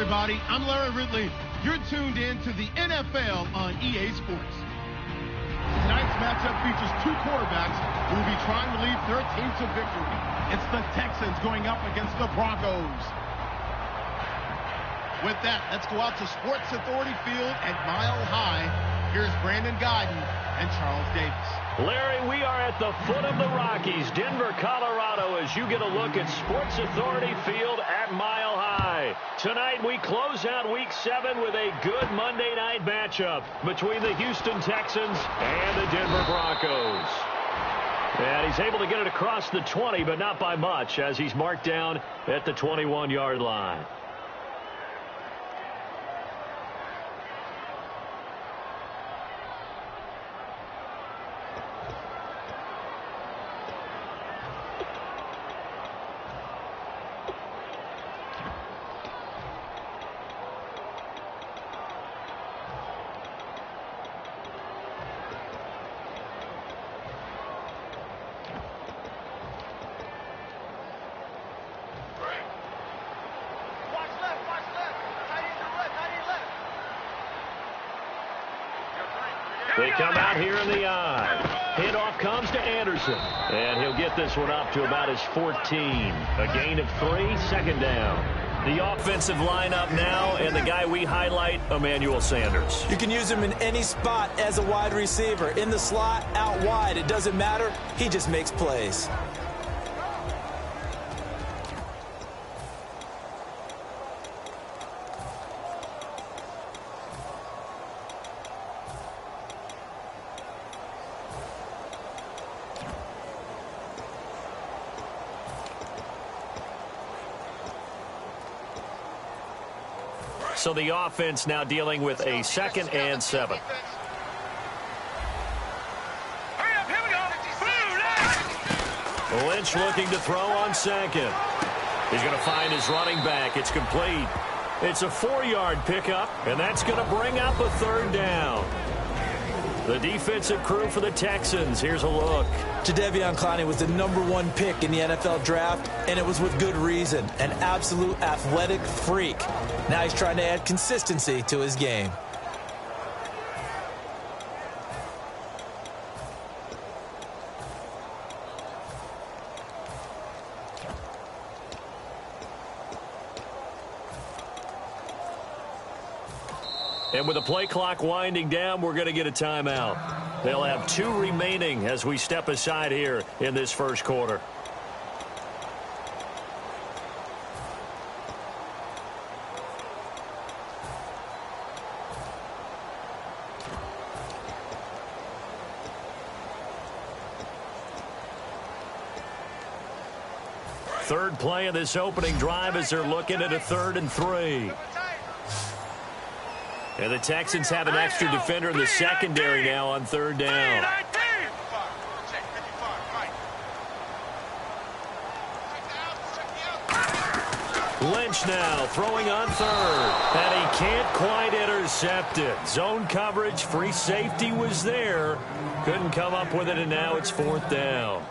Everybody, I'm Larry Ridley. You're tuned in to the NFL on EA Sports. Tonight's matchup features two quarterbacks who will be trying to lead their team to victory. It's the Texans going up against the Broncos. With that, let's go out to Sports Authority Field at Mile High. Here's Brandon Guyton and Charles Davis. Larry, we are at the foot of the Rockies, Denver, Colorado, as you get a look at Sports Authority Field at Mile High. Tonight, we close out Week 7 with a good Monday night matchup between the Houston Texans and the Denver Broncos. And he's able to get it across the 20, but not by much, as he's marked down at the 21-yard line. They come out here in the eye. Handoff comes to Anderson. And he'll get this one up to about his 14. A gain of 3, second down. The offensive lineup now, and the guy we highlight, Emmanuel Sanders. You can use him in any spot as a wide receiver. In the slot, out wide. It doesn't matter. He just makes plays. So the offense now dealing with a 2nd and 7. Lynch looking to throw on 2nd. He's going to find his running back. It's complete. It's a 4-yard pickup, and that's going to bring up a 3rd down. The defensive crew for the Texans. Here's a look. Jadeveon Clowney was the #1 pick in the NFL draft, and it was with good reason. An absolute athletic freak. Now he's trying to add consistency to his game. And with the play clock winding down, we're going to get a timeout. They'll have 2 remaining as we step aside here in this first quarter. Third play of this opening drive as they're looking at a 3rd and 3. And the Texans have an extra defender in the secondary now on 3rd down. Lynch now throwing on 3rd. And he can't quite intercept it. Zone coverage, free safety was there. Couldn't come up with it, and now it's 4th down.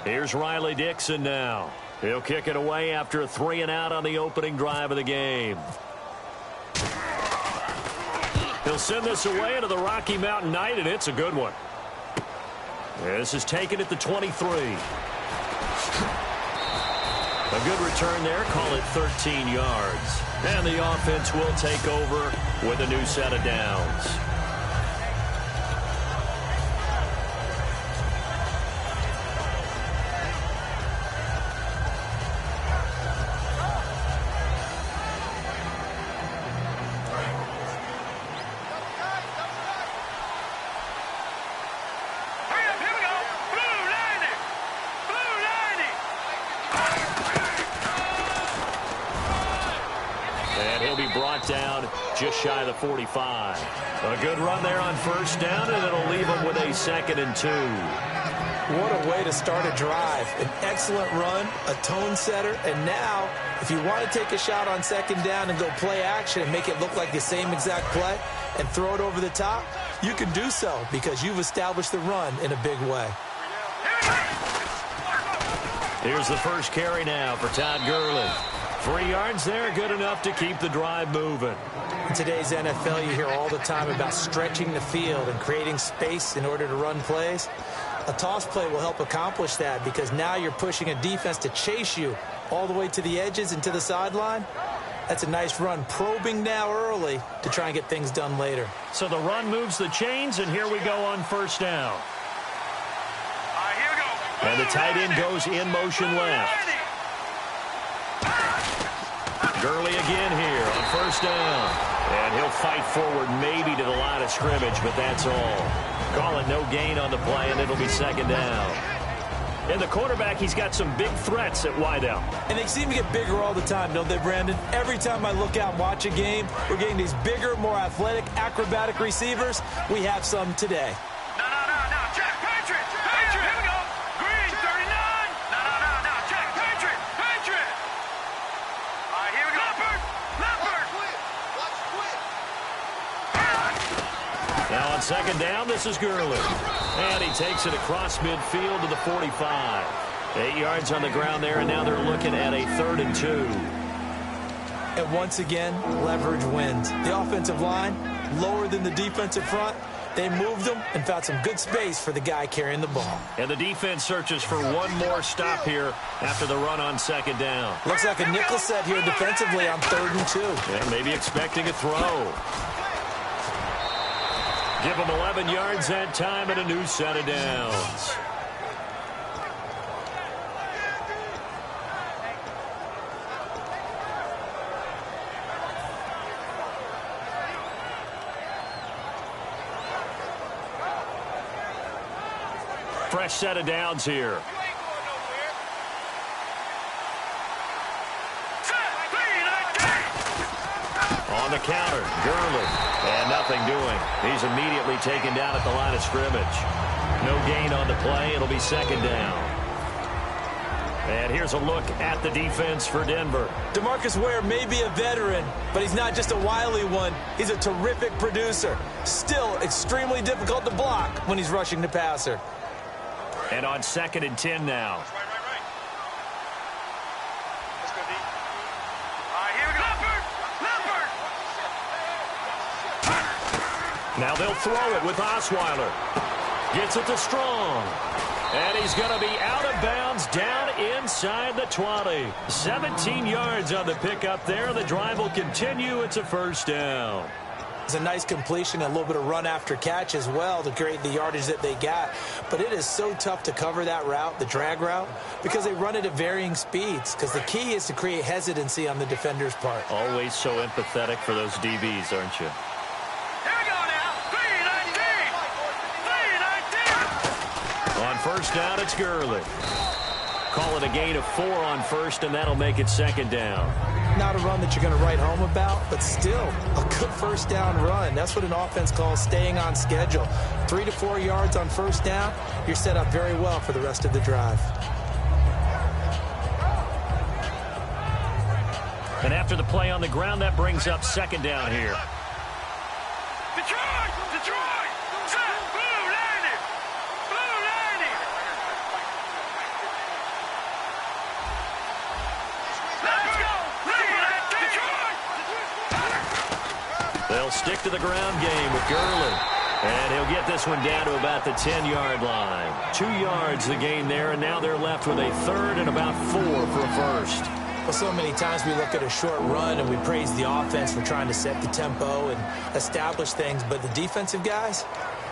Here's Riley Dixon now. He'll kick it away after a 3-and-out on the opening drive of the game. He'll send this away into the Rocky Mountain night, and it's a good one. This is taken at the 23. A good return there. Call it 13 yards. And the offense will take over with a new set of downs. Down just shy of the 45. A good run there on first down, and it'll leave them with a 2nd and 2. What a way to start a drive. An excellent run, a tone setter, and now if you want to take a shot on 2nd down and go play action and make it look like the same exact play and throw it over the top, you can do so because you've established the run in a big way. Here's the first carry now for Todd Gurley. 3 yards there, good enough to keep the drive moving. In today's NFL, you hear all the time about stretching the field and creating space in order to run plays. A toss play will help accomplish that because now you're pushing a defense to chase you all the way to the edges and to the sideline. That's a nice run, probing now early to try and get things done later. So the run moves the chains, and here we go on first down. Here we go. And the tight end goes in motion left. Gurley again here on first down. And he'll fight forward maybe to the line of scrimmage, but that's all. Call it no gain on the play, and it'll be 2nd down. And the quarterback, he's got some big threats at wideout. And they seem to get bigger all the time, don't they, Brandon? Every time I look out and watch a game, we're getting these bigger, more athletic, acrobatic receivers. We have some today. No. Check. Patriot. Here we go. Green, 39. No. Check. Patriot. Here we go. Leopard. Watch quick. Now on 2nd down, this is Gurley. And he takes it across midfield to the 45. 8 yards on the ground there, and now they're looking at a 3rd and 2. And once again, leverage wins. The offensive line, lower than the defensive front. They moved them and found some good space for the guy carrying the ball. And the defense searches for one more stop here after the run on 2nd down. Looks like a nickel set here defensively on 3rd and 2. And maybe expecting a throw. Give them 11 yards that time and a new set of downs. Fresh set of downs here. On the counter, Gurley. And nothing doing. He's immediately taken down at the line of scrimmage. No gain on the play. It'll be 2nd down. And here's a look at the defense for Denver. DeMarcus Ware may be a veteran, but he's not just a wily one. He's a terrific producer. Still extremely difficult to block when he's rushing the passer. And on 2nd and 10 now. Now they'll throw it with Osweiler. Gets it to Strong. And he's going to be out of bounds down inside the 20. 17 yards on the pickup there. The drive will continue. It's a 1st down. It's a nice completion, a little bit of run after catch as well to create the yardage that they got. But it is so tough to cover that route, the drag route, because they run it at varying speeds. Because the key is to create hesitancy on the defender's part. Always so empathetic for those DBs, aren't you? On 1st down, it's Gurley. Call it a gain of 4 on 1st, and that'll make it 2nd down. Not a run that you're going to write home about, but still a good 1st down run. That's what an offense calls staying on schedule. 3 to 4 yards on 1st down, you're set up very well for the rest of the drive. And after the play on the ground, that brings up 2nd down here. Detroit! Blue 90! They'll stick to the ground game with Gurley. And he'll get this one down to about the 10-yard line. 2 yards the gain there, and now they're left with a third and about 4 for a first. Well, so many times we look at a short run and we praise the offense for trying to set the tempo and establish things, but the defensive guys,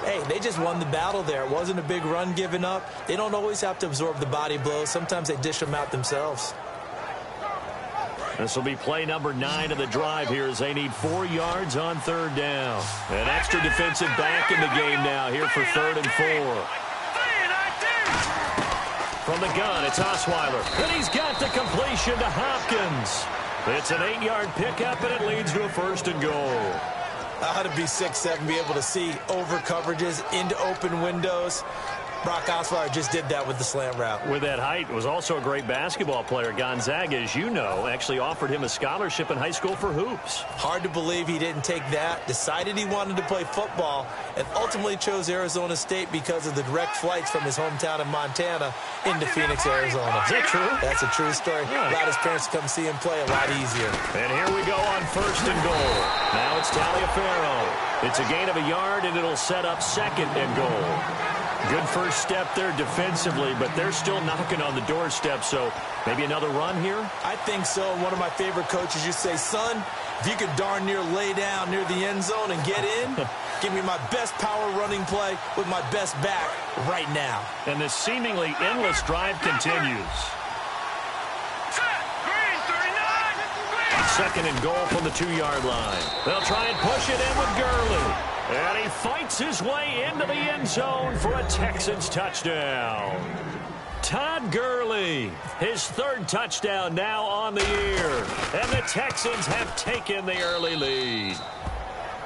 hey, they just won the battle there. It wasn't a big run given up. They don't always have to absorb the body blows. Sometimes they dish them out themselves. This will be play number 9 of the drive here as they need 4 yards on third down. An extra defensive back in the game now here for 3rd and 4. From the gun, it's Osweiler. And he's got the completion to Hopkins. It's an 8-yard pickup, and it leads to a 1st and goal. How to be 6'7", be able to see over coverages into open windows. Brock Osweiler just did that with the slant route. With that height, was also a great basketball player. Gonzaga, as you know, actually offered him a scholarship in high school for hoops. Hard to believe he didn't take that, decided he wanted to play football, and ultimately chose Arizona State because of the direct flights from his hometown in Montana into Phoenix, Arizona. Is that true? That's a true story. Yeah. Allowed his parents to come see him play a lot easier. And here we go on 1st and goal. Now it's Taliaferro. It's a gain of a yard, and it'll set up 2nd and goal. Good first step there defensively, but they're still knocking on the doorstep, so maybe another run here? I think so. One of my favorite coaches used to say, son, if you could darn near lay down near the end zone and get in, give me my best power running play with my best back right now. And this seemingly endless drive continues. 2nd and goal from the 2-yard line. They'll try and push it in with Gurley. And he fights his way into the end zone for a Texans touchdown. Todd Gurley, his 3rd touchdown now on the year. And the Texans have taken the early lead.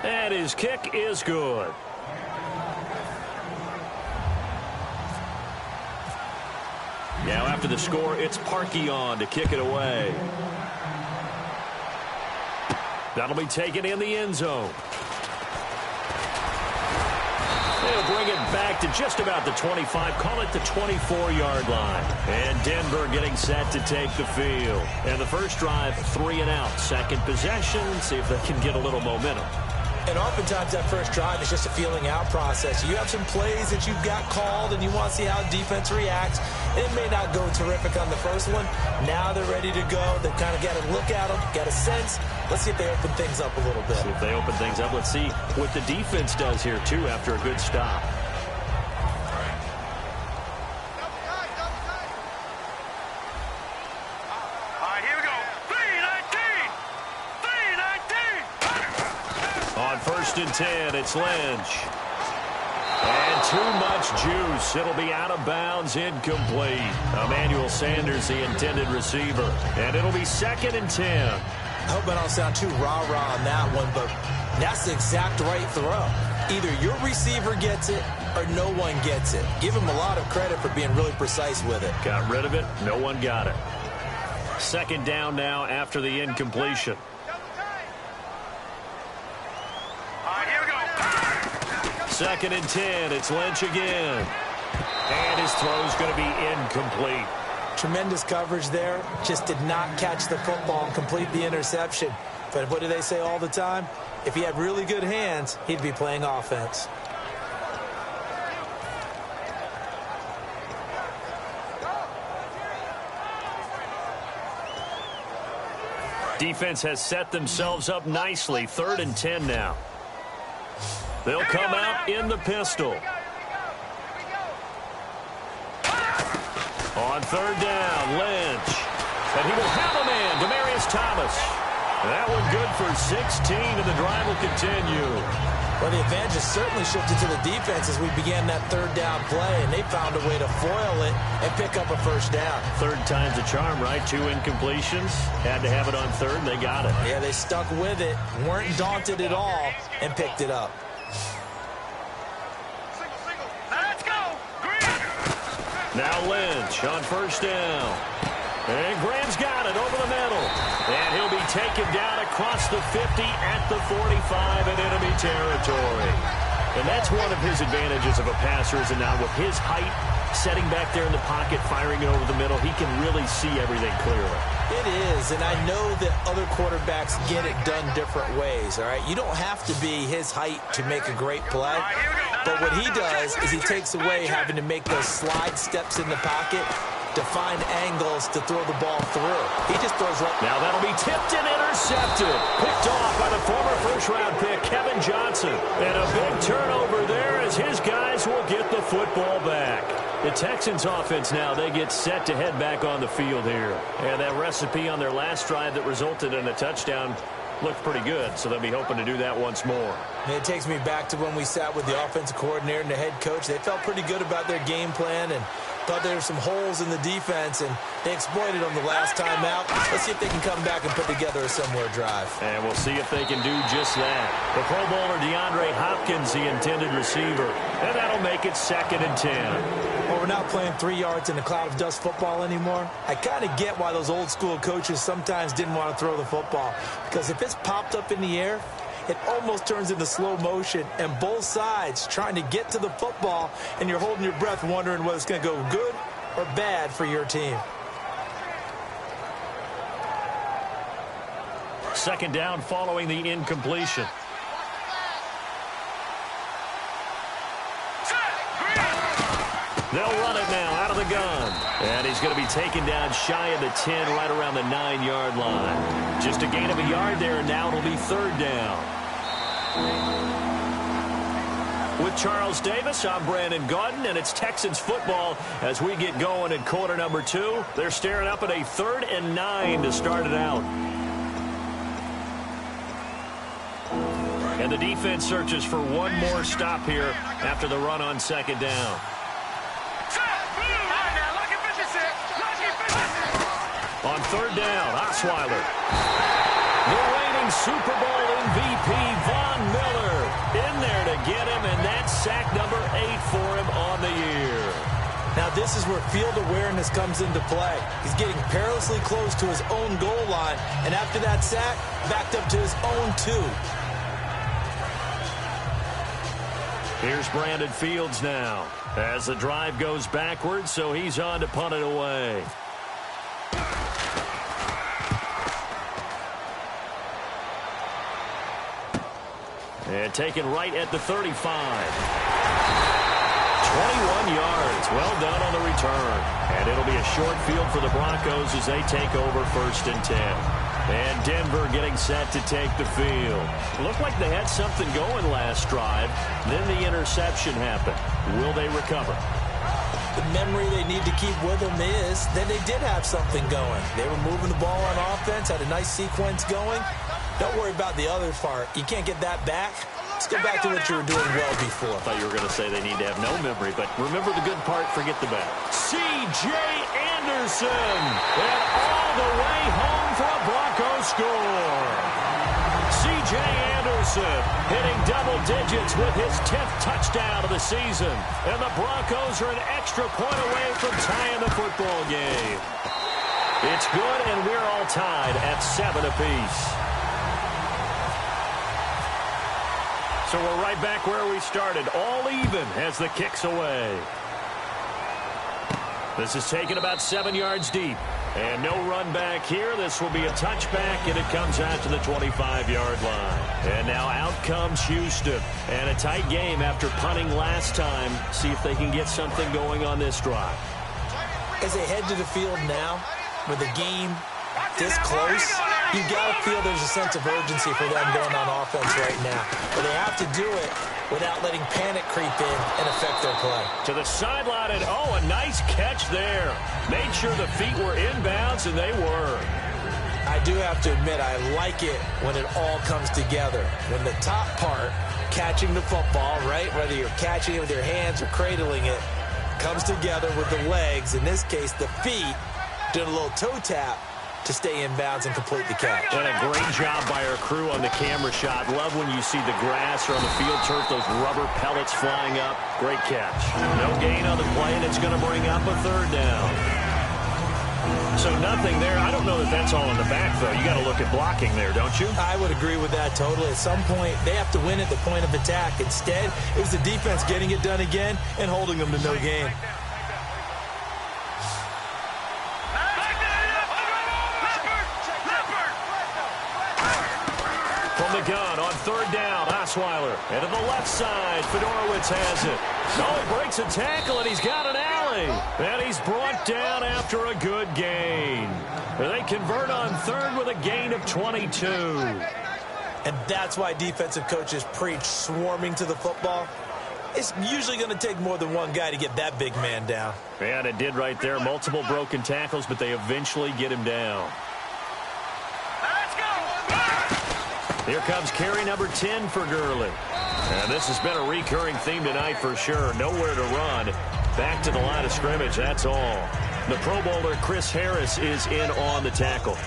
And his kick is good. Now after the score, it's Parkey on to kick it away. That'll be taken in the end zone. They'll bring it back to just about the 25, call it the 24-yard line. And Denver getting set to take the field. And the first drive, 3 and out. Second possession, see if they can get a little momentum. And oftentimes that first drive is just a feeling out process. You have some plays that you've got called and you want to see how defense reacts. It may not go terrific on the first one. Now they're ready to go. They've kind of got to look at them, get a sense. Let's see if they open things up a little bit. See if they open things up. Let's see what the defense does here, too, after a good stop. All right, here we go. 3-19. On 1st and 10, it's Lynch. And too much juice. It'll be out of bounds, incomplete. Emmanuel Sanders, the intended receiver. And it'll be 2nd and 10. I hope I don't sound too rah-rah on that one, but that's the exact right throw. Either your receiver gets it or no one gets it. Give him a lot of credit for being really precise with it. Got rid of it. No one got it. 2nd down now after the incompletion. All right, here we go. 2nd and 10. It's Lynch again. And his throw's going to be incomplete. Tremendous coverage there. Just did not catch the football and complete the interception. But what do they say all the time? If he had really good hands, he'd be playing offense. Defense has set themselves up nicely. 3rd and 10 now. They'll come out in the pistol. On 3rd down, Lynch. And he will have a man, Demaryius Thomas. That one good for 16, and the drive will continue. Well, the advantage has certainly shifted to the defense as we began that 3rd down play, and they found a way to foil it and pick up a 1st down. 3rd time's a charm, right? 2 incompletions. Had to have it on 3rd, they got it. Yeah, they stuck with it, weren't daunted at all, and picked it up. Let's go. Green. Now Lynch on 1st down. And Graham's got it over the middle. And he'll be taken down across the 50 at the 45 in enemy territory. And that's one of his advantages of a passer, is now with his height, setting back there in the pocket, firing it over the middle, he can really see everything clearly. It is, and I know that other quarterbacks get it done different ways, all right? You don't have to be his height to make a great play, but what he does is he takes away having to make those slide steps in the pocket to find angles to throw the ball through. He just throws right. Now that'll be tipped and intercepted. Picked off by the former first-round pick, Kevin Johnson. And a big turnover there as his guys will get the football back. The Texans offense now, they get set to head back on the field here. And that recipe on their last drive that resulted in a touchdown looked pretty good, so they'll be hoping to do that once more. And it takes me back to when we sat with the offensive coordinator and the head coach. They felt pretty good about their game plan and thought there were some holes in the defense, and they exploited them the last time out. Let's see if they can come back and put together a similar drive. And we'll see if they can do just that. The Pro Bowler DeAndre Hopkins, the intended receiver, and that'll make it 2nd and 10. Well, we're not playing 3 yards in a cloud of dust football anymore. I kind of get why those old school coaches sometimes didn't want to throw the football, because if it's popped up in the air, it almost turns into slow motion, and both sides trying to get to the football, and you're holding your breath wondering whether it's going to go good or bad for your team. 2nd down following the incompletion. They'll run it now out of the gun. And he's going to be taken down shy of the 10, right around the 9-yard line. Just a gain of a yard there, and now it'll be 3rd down. With Charles Davis, I'm Brandon Gaudin, and it's Texans football as we get going in quarter number 2. They're staring up at a 3rd and 9 to start it out. And the defense searches for one more stop here after the run on 2nd down. On 3rd down, Osweiler. The reigning Super Bowl MVP, Von Miller, in there to get him, and that's sack number 8 for him on the year. Now this is where field awareness comes into play. He's getting perilously close to his own goal line, and after that sack, backed up to his own 2. Here's Brandon Fields now as the drive goes backwards, so he's on to punt it away. And taken right at the 35. 21 yards. Well done on the return. And it'll be a short field for the Broncos as they take over 1st and 10. And Denver getting set to take the field. Looked like they had something going last drive. Then the interception happened. Will they recover? The memory they need to keep with them is that they did have something going. They were moving the ball on offense, had a nice sequence going. Don't worry about the other part. You can't get that back. Let's go back to what you were doing well before. I thought you were going to say they need to have no memory, but remember the good part, forget the bad. C.J. Anderson, and all the way home for a Broncos score. C.J. Anderson hitting double digits with his 10th touchdown of the season. And the Broncos are an extra point away from tying the football game. It's good, and we're all tied at 7 apiece. So we're right back where we started, all even as the kick's away. This is taken about 7 yards deep. And no run back here. This will be a touchback, and it comes out to the 25-yard line. And now out comes Houston. And a tight game after punting last time. See if they can get something going on this drive. As they head to the field now, with the game this close, you got to feel there's a sense of urgency for them going on offense right now. But they have to do it without letting panic creep in and affect their play. To the sideline, and a nice catch there. Made sure the feet were inbounds, and they were. I do have to admit, I like it when it all comes together. When the top part, catching the football, right, whether you're catching it with your hands or cradling it, comes together with the legs, in this case the feet, doing a little toe tap to stay in bounds and complete the catch. And a great job by our crew on the camera shot. Love when you see the grass or on the field turf, those rubber pellets flying up. Great catch. No gain on the play, and it's going to bring up a 3rd down. So nothing there. I don't know that that's all in the back, though. You got to look at blocking there, don't you? I would agree with that totally. At some point, they have to win at the point of attack. Instead, it was the defense getting it done again and holding them to no gain. the gun on third down. Osweiler into the left side. Fedorowicz has it. No, he breaks a tackle, and he's got an alley. And he's brought down after a good gain. They convert on third with a gain of 22. And that's why defensive coaches preach swarming to the football. It's usually going to take more than one guy to get that big man down. And it did right there. Multiple broken tackles, but they eventually get him down. Let's go! Here comes carry number 10 for Gurley. And this has been a recurring theme tonight for sure. Nowhere to run. Back to the line of scrimmage, that's all. The Pro Bowler Chris Harris is in on the tackle.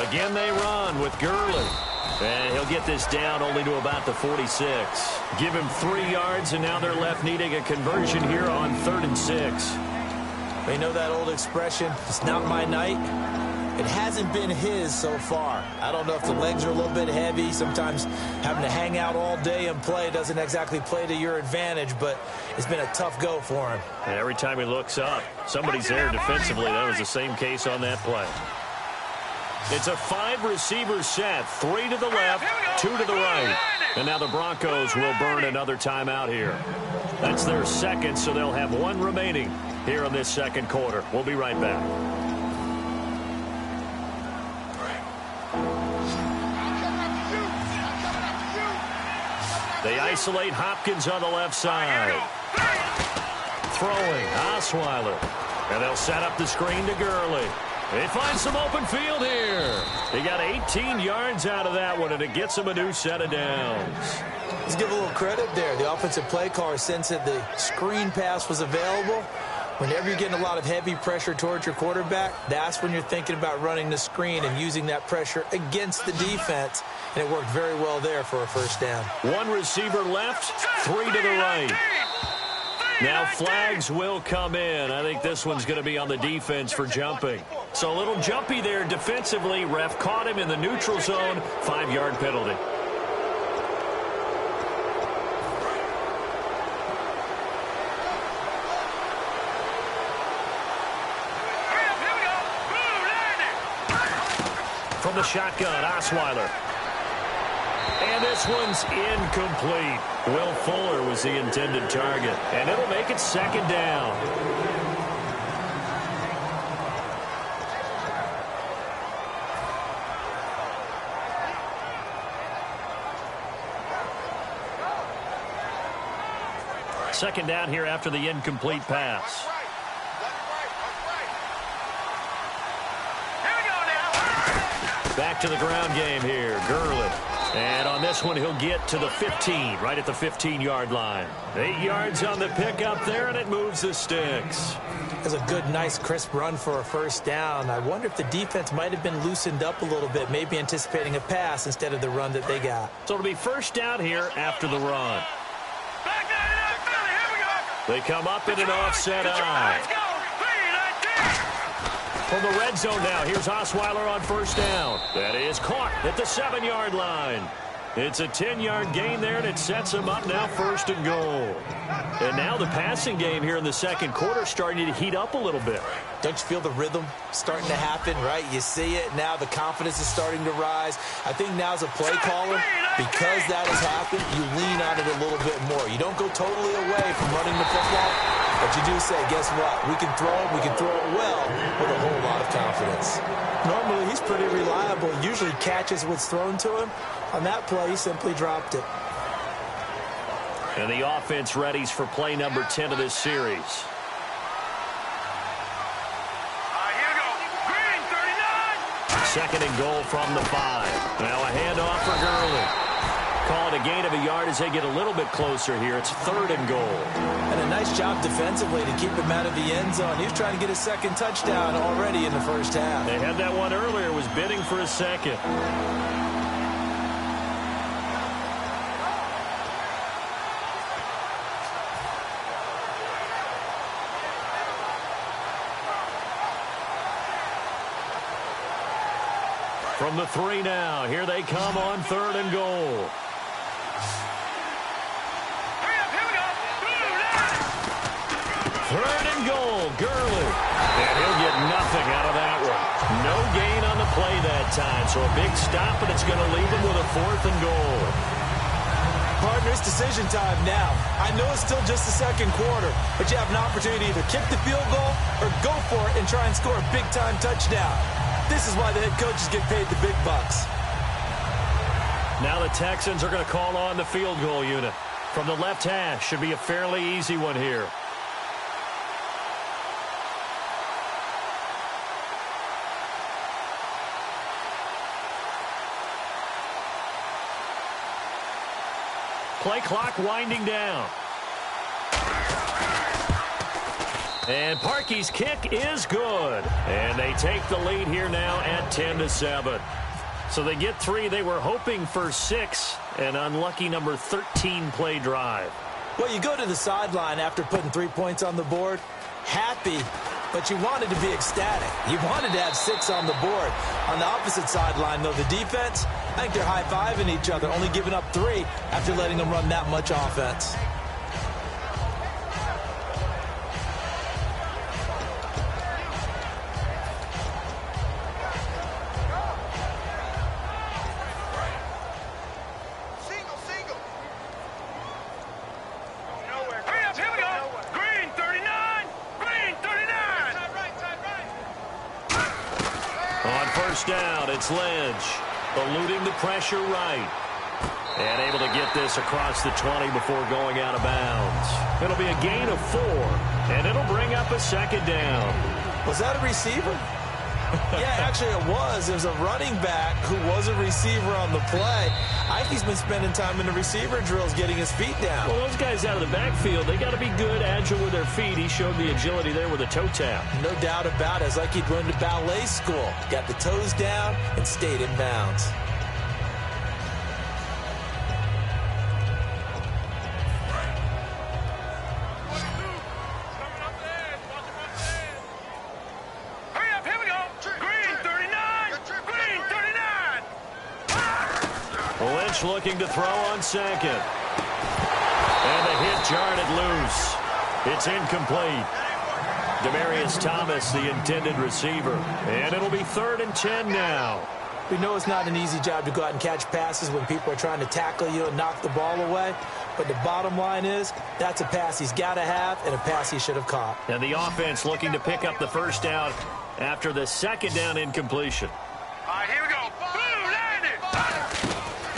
Again, they run with Gurley. And he'll get this down only to about the 46. Give him 3 yards, and now they're left needing a conversion here on 3rd and 6. They know that old expression, it's not my night. It hasn't been his so far. I don't know if the legs are a little bit heavy. Sometimes having to hang out all day and play doesn't exactly play to your advantage, but it's been a tough go for him. And every time he looks up, somebody's there defensively. That was the same case on that play. It's a 5-receiver set, 3 to the left, 2 to the right. And now the Broncos will burn another timeout here. That's their second, so they'll have 1 remaining here in this second quarter. We'll be right back. They isolate Hopkins on the left side. Throwing, Osweiler. And they'll set up the screen to Gurley. They find some open field here. He got 18 yards out of that one, and it gets him a new set of downs. Let's give a little credit there. The offensive play caller sensed that the screen pass was available. Whenever you're getting a lot of heavy pressure towards your quarterback, that's when you're thinking about running the screen and using that pressure against the defense. And it worked very well there for a first down. 1 receiver left, 3 to the right. Now flags will come in. I think this one's going to be on the defense for jumping. So a little jumpy there defensively. Ref caught him in the neutral zone. 5-yard penalty. From the shotgun, Osweiler. And this one's incomplete. Will Fuller was the intended target. And it'll make it second down. Second down here after the incomplete pass. Back to the ground game here. Gurley. And on this one, he'll get to the 15, right at the 15-yard line. 8 yards on the pickup there, and it moves the sticks. That's a good, nice, crisp run for a first down. I wonder if the defense might have been loosened up a little bit, maybe anticipating a pass instead of the run that they got. So it'll be first down here after the run. They come up in an offset eye. From the red zone now, here's Osweiler on first down. That is caught at the 7-yard line. It's a 10-yard gain there, and it sets him up now first and goal. And now the passing game here in the second quarter starting to heat up a little bit. Don't you feel the rhythm starting to happen, right? You see it. Now the confidence is starting to rise. I think now as a play caller, because that has happened, you lean on it a little bit more. You don't go totally away from running the football, but you do say, guess what? We can throw it well with a whole lot of confidence. Normally, he's pretty reliable. Usually catches what's thrown to him. On that play, he simply dropped it. And the offense readies for play number 10 of this series. Second and goal from the 5. Now a handoff for Gurley. Call it a gain of a yard as they get a little bit closer here. It's 3rd and goal. And a nice job defensively to keep him out of the end zone. He was trying to get his second touchdown already in the first half. They had that one earlier, was bidding for a second. From the 3 now, here they come on 3rd and goal. Hurry up, here we go. 3rd and goal, Gurley. And he'll get nothing out of that one. No gain on the play that time, so a big stop, but it's going to leave him with a 4th and goal. Partner, it's decision time now. I know it's still just the second quarter, but you have an opportunity to either kick the field goal or go for it and try and score a big-time touchdown. This is why the head coaches get paid the big bucks. Now the Texans are going to call on the field goal unit. From the left hash, should be a fairly easy one here. Play clock winding down. And Parkey's kick is good. And they take the lead here now at 10-7. So they get 3. They were hoping for 6. An unlucky number 13 play drive. Well, you go to the sideline after putting 3 points on the board, happy, but you wanted to be ecstatic. You wanted to have 6 on the board. On the opposite sideline, though, the defense, I think they're high-fiving each other, only giving up 3 after letting them run that much offense. Down, it's Lynch, eluding the pressure right, and able to get this across the 20 before going out of bounds. It'll be a gain of 4, and it'll bring up a 2nd down. Was that a receiver? Yeah, actually it was. It was a running back who was a receiver on the play. Ike's been spending time in the receiver drills getting his feet down. Well, those guys out of the backfield, they got to be good, agile with their feet. He showed the agility there with a toe tap. No doubt about it. It's like he'd run to ballet school. Got the toes down and stayed in bounds. Looking to throw on 2nd. And the hit jarred loose. It's incomplete. Demaryius Thomas, the intended receiver. And it'll be 3rd and 10 now. We know it's not an easy job to go out and catch passes when people are trying to tackle you and knock the ball away. But the bottom line is, that's a pass he's got to have and a pass he should have caught. And the offense looking to pick up the 1st down after the 2nd down incompletion. All right, here we go. Boom, landed.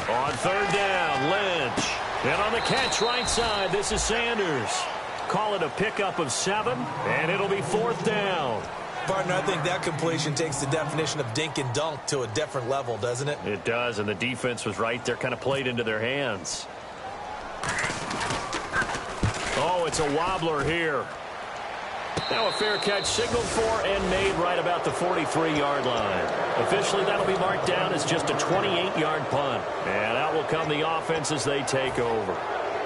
On 3rd down, Lynch. And on the catch right side, this is Sanders. Call it a pickup of 7, and it'll be 4th down. Partner, I think that completion takes the definition of dink and dunk to a different level, doesn't it? It does, and the defense was right there, kind of played into their hands. Oh, it's a wobbler here. Now a fair catch signaled for and made right about the 43-yard line. Officially, that'll be marked down as just a 28-yard punt. And out will come the offense as they take over.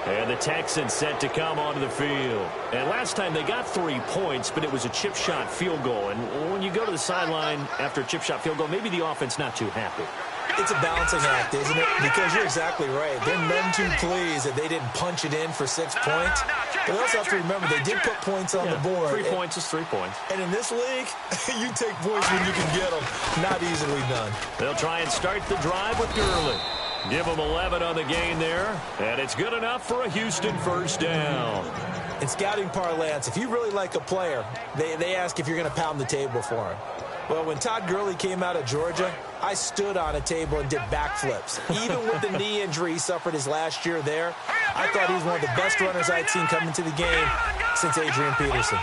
And the Texans set to come onto the field. And last time they got 3 points, but it was a chip shot field goal. And when you go to the sideline after a chip shot field goal, maybe the offense not too happy. It's a balancing act, isn't it? Because you're exactly right. They're none too pleased that they didn't punch it in for 6 points. But they also have to remember they did put points on the board. 3 points is 3 points. And in this league, you take points when you can get them. Not easily done. They'll try and start the drive with Gurley. Give them 11 on the gain there. And it's good enough for a Houston 1st down. In scouting parlance, if you really like a player, they ask if you're going to pound the table for him. Well, when Todd Gurley came out of Georgia, I stood on a table and did backflips. Even with the knee injury he suffered his last year there, I thought he was one of the best runners I'd seen come into the game since Adrian Peterson.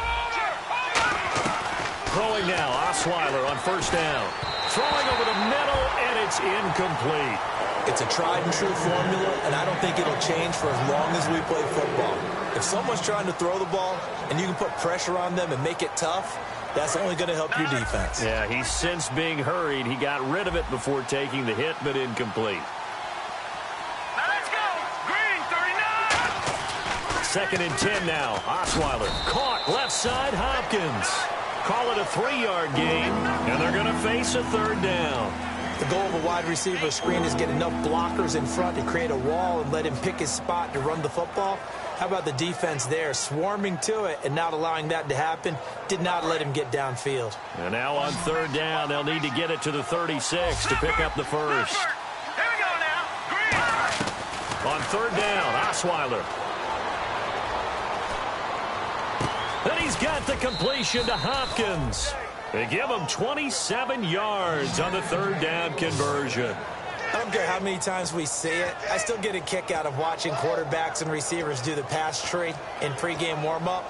Throwing now, Osweiler on 1st down. Throwing over the middle, and it's incomplete. It's a tried-and-true formula, and I don't think it'll change for as long as we play football. If someone's trying to throw the ball and you can put pressure on them and make it tough, that's only going to help your defense. Yeah, he's since being hurried. He got rid of it before taking the hit, but incomplete. Now let's go. Green, 39. 2nd and 10 now. Osweiler caught left side. Hopkins. Call it a 3-yard gain, and they're going to face a 3rd down. The goal of a wide receiver screen is get enough blockers in front to create a wall and let him pick his spot to run the football. How about the defense there, swarming to it and not allowing that to happen? Did not let him get downfield. And now on third down, they'll need to get it to the 36 to pick up the first. Here we go now. Green. On third down, Osweiler. And he's got the completion to Hopkins. They give him 27 yards on the third down conversion. I don't care how many times we see it. I still get a kick out of watching quarterbacks and receivers do the pass tree in pregame warm-up.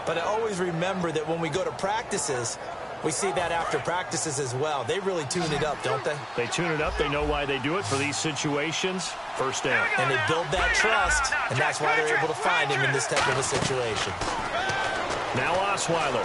But I always remember that when we go to practices, we see that after practices as well. They really tune it up, don't they? They tune it up. They know why they do it for these situations. First down. And they build that trust, and that's why they're able to find him in this type of a situation. Now Osweiler.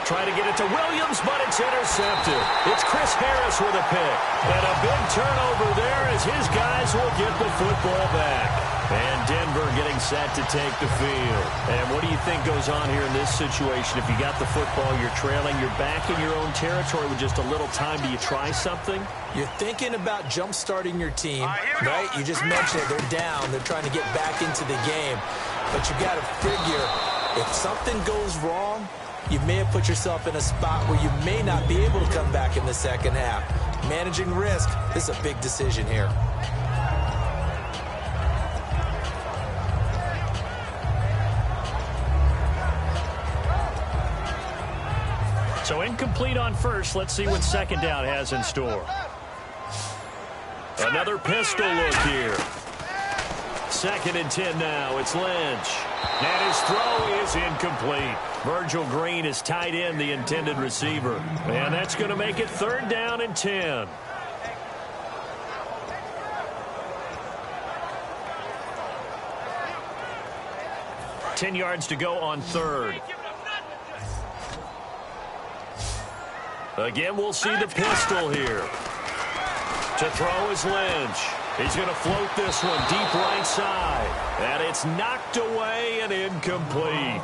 Trying to get it to Williams, but it's intercepted. It's Chris Harris with a pick. And a big turnover there as his guys will get the football back. And Denver getting set to take the field. And what do you think goes on here in this situation? If you got the football, you're trailing, you're back in your own territory with just a little time. Do you try something? You're thinking about jump-starting your team, right? You just mentioned it. They're down. They're trying to get back into the game. But you got to figure, if something goes wrong, you may have put yourself in a spot where you may not be able to come back in the second half. Managing risk, this is a big decision here. So incomplete on first. Let's see what second down has in store. Another pistol look here. 2nd and 10 now. It's Lynch. And his throw is incomplete. Virgil Green is tied in, the intended receiver. And that's going to make it 3rd down and 10. Ten yards to go on 3rd. Again, we'll see the pistol here. To throw is Lynch. He's going to float this one deep right side. And it's knocked away and incomplete.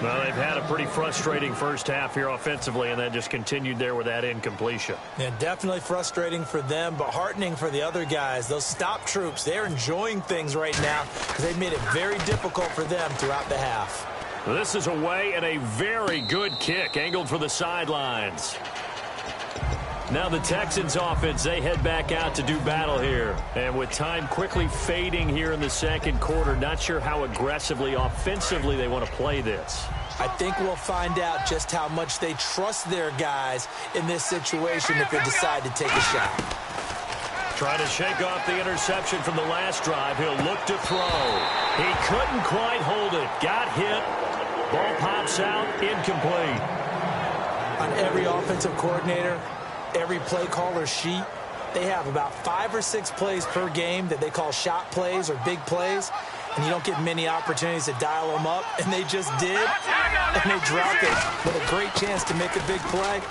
Well, they've had a pretty frustrating first half here offensively, and that just continued there with that incompletion. Yeah, definitely frustrating for them, but heartening for the other guys. Those stop troops, they're enjoying things right now because they've made it very difficult for them throughout the half. This is away and a very good kick angled for the sidelines. Now the Texans offense, they head back out to do battle here. And with time quickly fading here in the second quarter, not sure how aggressively, offensively they want to play this. I think we'll find out just how much they trust their guys in this situation if they decide to take a shot. Trying to shake off the interception from the last drive. He'll look to throw. He couldn't quite hold it. Got hit. Ball pops out. Incomplete. On every offensive coordinator, every play caller sheet, they have about 5 or 6 plays per game that they call shot plays or big plays, and you don't get many opportunities to dial them up, and they just did, and they dropped it with a great chance to make a big play.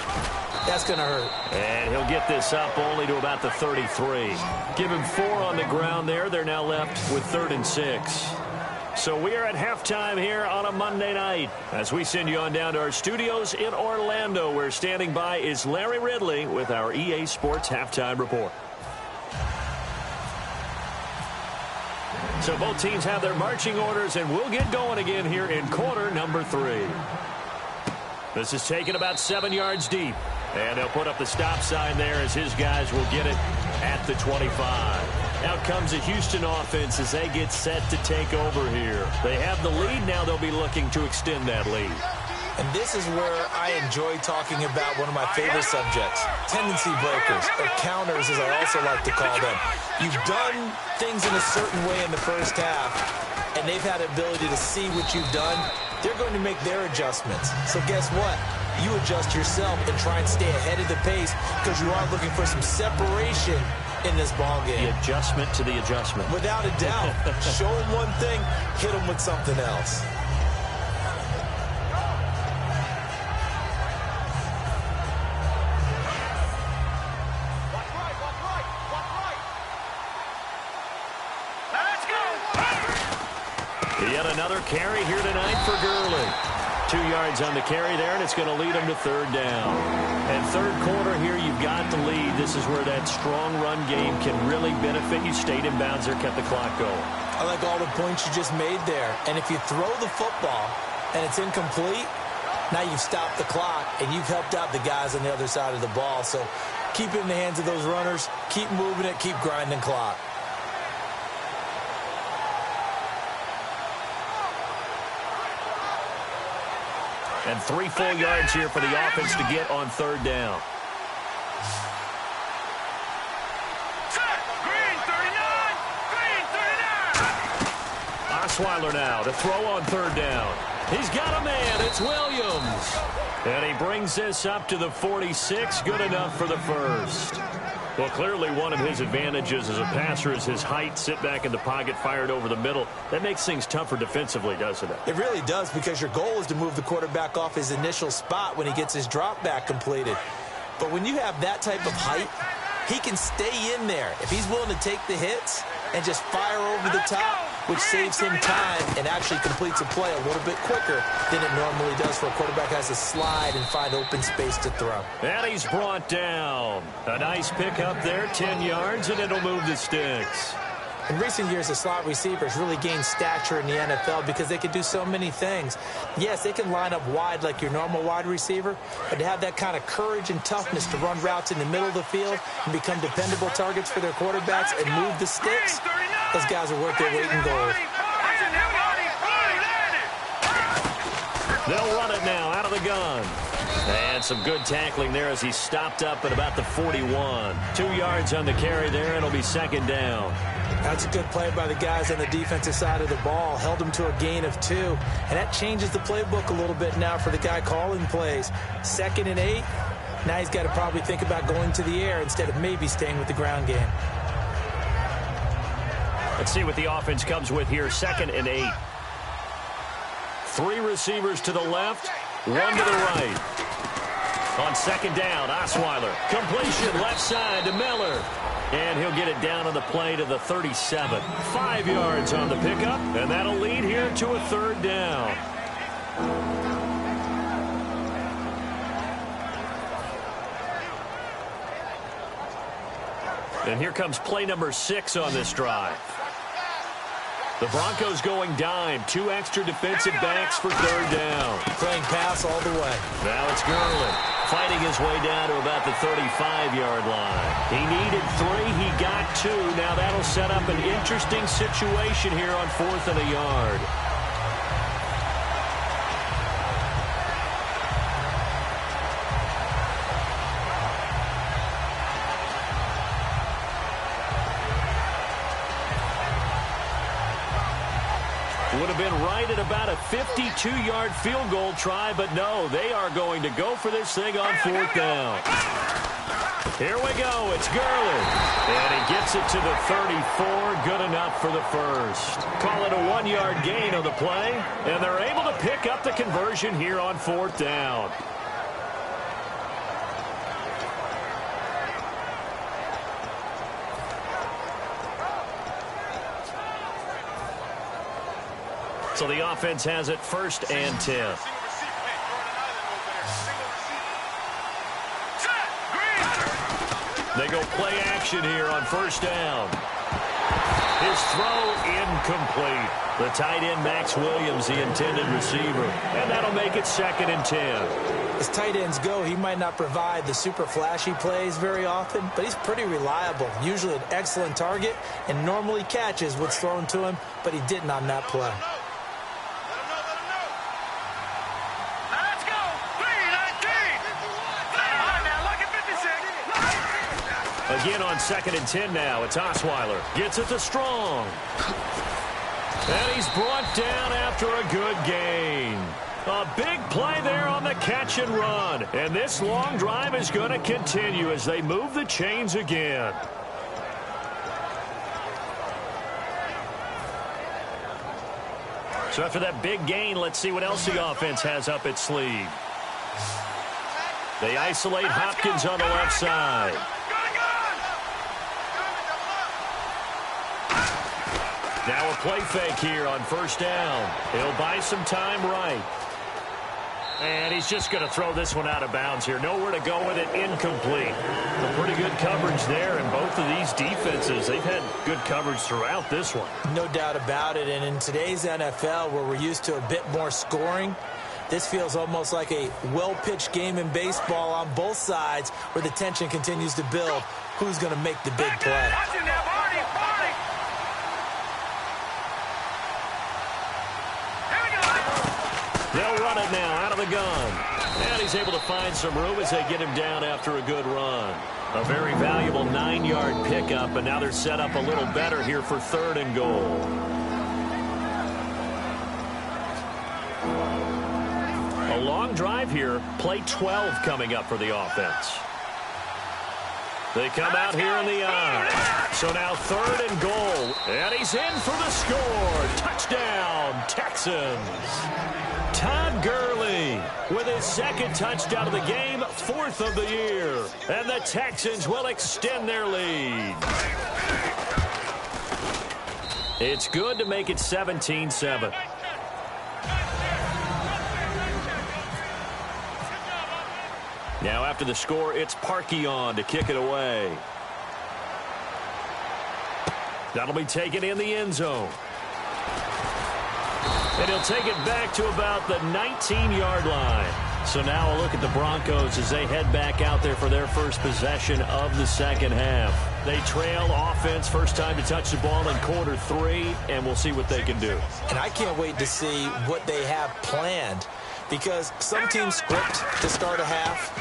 That's going to hurt. And he'll get this up only to about the 33. Give him 4 on the ground there. They're now left with 3rd and 6. So we are at halftime here on a Monday night. As we send you on down to our studios in Orlando, where standing by is Larry Ridley with our EA Sports Halftime Report. So both teams have their marching orders, and we'll get going again here in quarter number 3. This is taken about 7 yards deep. And they'll put up the stop sign there as his guys will get it at the 25. Out comes the Houston offense as they get set to take over here. They have the lead. Now they'll be looking to extend that lead. And this is where I enjoy talking about one of my favorite subjects, tendency breakers, or counters as I also like to call them. You've done things in a certain way in the first half, and they've had the ability to see what you've done. They're going to make their adjustments. So guess what? You adjust yourself and try and stay ahead of the pace because you are looking for some separation in this ballgame. The adjustment to the adjustment. Without a doubt. Show them one thing, hit them with something else. Yet another carry here tonight for Gurley. 2 yards on the carry there, and it's going to lead them to third down. And third quarter here, you've got the lead. This is where that strong run game can really benefit you. Stayed in bounds there, kept the clock going. I like all the points you just made there. And if you throw the football and it's incomplete, now you've stopped the clock and you've helped out the guys on the other side of the ball. So keep it in the hands of those runners. Keep moving it. Keep grinding clock. And 3 full yards here for the offense to get on third down. Green 39! Green 39! Osweiler now to throw on third down. He's got a man. It's Williams. And he brings this up to the 46. Good enough for the first. Well, clearly one of his advantages as a passer is his height. Sit back in the pocket, fired over the middle. That makes things tougher defensively, doesn't it? It really does, because your goal is to move the quarterback off his initial spot when he gets his drop back completed. But when you have that type of height, he can stay in there if he's willing to take the hits and just fire over the top, which saves him time and actually completes a play a little bit quicker than it normally does for a quarterback who has to slide and find open space to throw. And he's brought down. A nice pickup there, 10 yards, and it'll move the sticks. In recent years, the slot receivers really gained stature in the NFL because they can do so many things. Yes, they can line up wide like your normal wide receiver, but to have that kind of courage and toughness to run routes in the middle of the field and become dependable targets for their quarterbacks and move the sticks, those guys are worth their weight in gold. They'll run it now out of the gun. And some good tackling there as he stopped up at about the 41. 2 yards on the carry there, and it'll be second down. That's a good play by the guys on the defensive side of the ball. Held him to a gain of 2. And that changes the playbook a little bit now for the guy calling plays. 2nd and 8. Now he's got to probably think about going to the air instead of maybe staying with the ground game. Let's see what the offense comes with here. 2nd and 8. 3 receivers to the left, 1 to the right. On 2nd down, Osweiler. Completion left side to Miller. And he'll get it down on the play to the 37. 5 yards on the pickup, and that'll lead here to a third down. And here comes play number 6 on this drive. The Broncos going dime. 2 extra defensive backs for third down. Playing pass all the way. Now it's Gurley fighting his way down to about the 35-yard line. He needed 3. He got 2. Now that'll set up an interesting situation here on 4th and a yard. Would have been right at about a 52-yard field goal try, but no, they are going to go for this thing on 4th down. Here we go. It's Gurley. And he gets it to the 34. Good enough for the first. Call it a 1-yard gain on the play, and they're able to pick up the conversion here on 4th down. So the offense has it 1st and 10. They go play action here on 1st down. His throw incomplete. The tight end, Max Williams, the intended receiver. And that'll make it 2nd and 10. As tight ends go, he might not provide the super flashy plays very often, but he's pretty reliable. Usually an excellent target and normally catches what's thrown to him, but he didn't on that play. Again on 2nd and 10 now. It's Osweiler. Gets it to Strong. And he's brought down after a good gain. A big play there on the catch and run. And this long drive is going to continue as they move the chains again. So after that big gain, let's see what else the offense has up its sleeve. They isolate Hopkins on the left side. Now a play fake here on 1st down. He'll buy some time right. And he's just going to throw this one out of bounds here. Nowhere to go with it. Incomplete. Some pretty good coverage there in both of these defenses. They've had good coverage throughout this one. No doubt about it. And in today's NFL, where we're used to a bit more scoring, this feels almost like a well-pitched game in baseball on both sides where the tension continues to build. Who's going to make the big play? They'll run it now out of the gun. And he's able to find some room as they get him down after a good run. A very valuable 9-yard pickup, and now they're set up a little better here for 3rd and goal. A long drive here. Play 12 coming up for the offense. They come out here in the eye. So now 3rd and goal. And he's in for the score. Touchdown, Texans. Todd Gurley with his 2nd touchdown of the game, 4th of the year. And the Texans will extend their lead. It's good to make it 17-7. Now after the score, it's Parkey on to kick it away. That'll be taken in the end zone. And he'll take it back to about the 19-yard line. So now a look at the Broncos as they head back out there for their first possession of the second half. They trail offense, first time to touch the ball in quarter 3, and we'll see what they can do. And I can't wait to see what they have planned, because some teams script to start a half.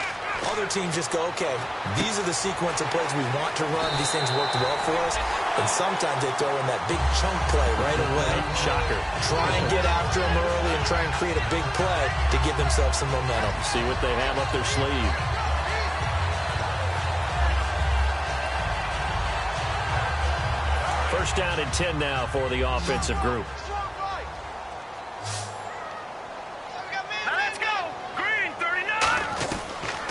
Other teams just go, okay, these are the sequence of plays we want to run. These things worked well for us. And sometimes they throw in that big chunk play right away. Shocker. Try and get after them early and try and create a big play to give themselves some momentum. See what they have up their sleeve. First down and 10 now for the offensive group.